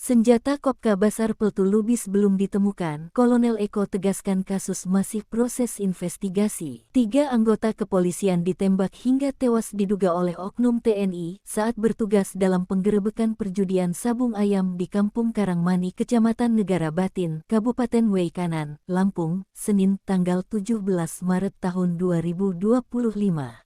Senjata Kopka Basar Peltu Lubis belum ditemukan, Kolonel Eko tegaskan kasus masih proses investigasi. 3 anggota kepolisian ditembak hingga tewas diduga oleh oknum TNI saat bertugas dalam penggerebekan perjudian sabung ayam di Kampung Karangmani, Kecamatan Negara Batin, Kabupaten Weikanan, Lampung, Senin tanggal 17 Maret tahun 2025.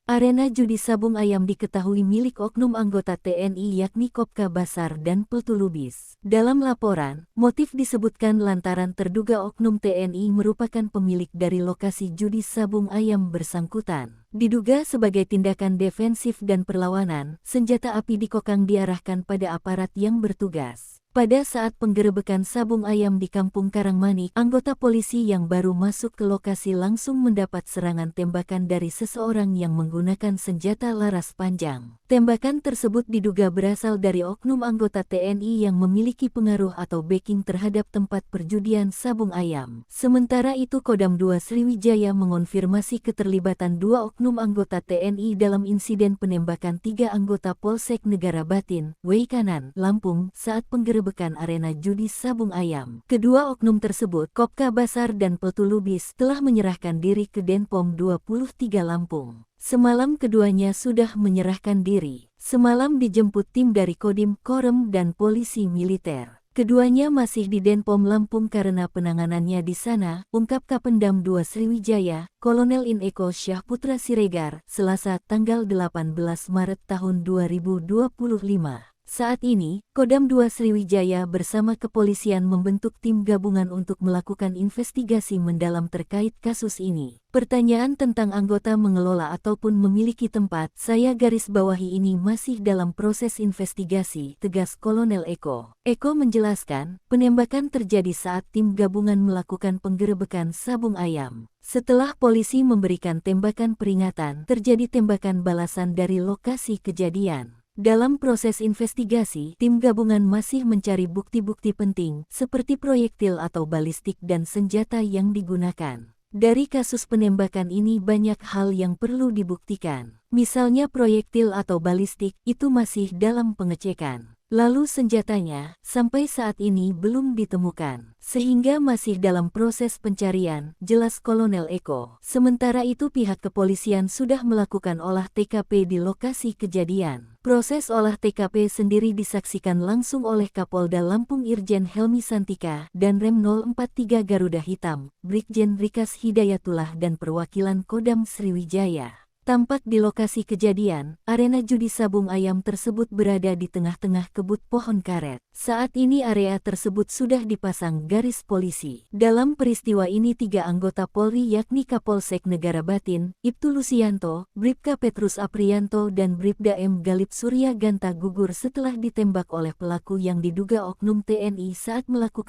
Arena judi sabung ayam diketahui milik oknum anggota TNI yakni Kopka Basar dan Peltu Lubis. Dalam laporan, motif disebutkan lantaran terduga oknum TNI merupakan pemilik dari lokasi judi sabung ayam bersangkutan. Diduga sebagai tindakan defensif dan perlawanan, senjata api dikokang diarahkan pada aparat yang bertugas. Pada saat penggerebekan sabung ayam di Kampung Karangmani, anggota polisi yang baru masuk ke lokasi langsung mendapat serangan tembakan dari seseorang yang menggunakan senjata laras panjang. Tembakan tersebut diduga berasal dari oknum anggota TNI yang memiliki pengaruh atau backing terhadap tempat perjudian sabung ayam. Sementara itu Kodam 2 Sriwijaya mengonfirmasi keterlibatan 2 oknum anggota TNI dalam insiden penembakan 3 anggota Polsek Negara Batin, Weikanan, Lampung saat penggerebekan arena judi sabung ayam. Kedua oknum tersebut, Kopka Basar dan Peltu Lubis, telah menyerahkan diri ke Denpom 23 Lampung. Semalam keduanya sudah menyerahkan diri. Semalam dijemput tim dari Kodim, Korem dan polisi militer. Keduanya masih di Denpom Lampung karena penanganannya di sana, ungkap Kapendam 2 Sriwijaya, Kolonel In Eko Syahputra Siregar, Selasa tanggal 18 Maret tahun 2025. Saat ini, Kodam 2 Sriwijaya bersama kepolisian membentuk tim gabungan untuk melakukan investigasi mendalam terkait kasus ini. Pertanyaan tentang anggota mengelola ataupun memiliki tempat, saya garis bawahi ini masih dalam proses investigasi, tegas Kolonel Eko. Eko menjelaskan, penembakan terjadi saat tim gabungan melakukan penggerebekan sabung ayam. Setelah polisi memberikan tembakan peringatan, terjadi tembakan balasan dari lokasi kejadian. Dalam proses investigasi, tim gabungan masih mencari bukti-bukti penting, seperti proyektil atau balistik dan senjata yang digunakan. Dari kasus penembakan ini banyak hal yang perlu dibuktikan. Misalnya proyektil atau balistik, itu masih dalam pengecekan. Lalu senjatanya, sampai saat ini belum ditemukan, sehingga masih dalam proses pencarian, jelas Kolonel Eko. Sementara itu pihak kepolisian sudah melakukan olah TKP di lokasi kejadian. Proses olah TKP sendiri disaksikan langsung oleh Kapolda Lampung Irjen Helmi Santika dan Rem 043 Garuda Hitam, Brigjen Rikas Hidayatullah dan perwakilan Kodam Sriwijaya. Tampak di lokasi kejadian, arena judi sabung ayam tersebut berada di tengah-tengah kebun pohon karet. Saat ini area tersebut sudah dipasang garis polisi. Dalam peristiwa ini 3 anggota Polri yakni Kapolsek Negara Batin, Ibtu Lusianto, Bribka Petrus Aprianto dan Bribda M. Galip Surya Ganta gugur setelah ditembak oleh pelaku yang diduga oknum TNI saat melakukan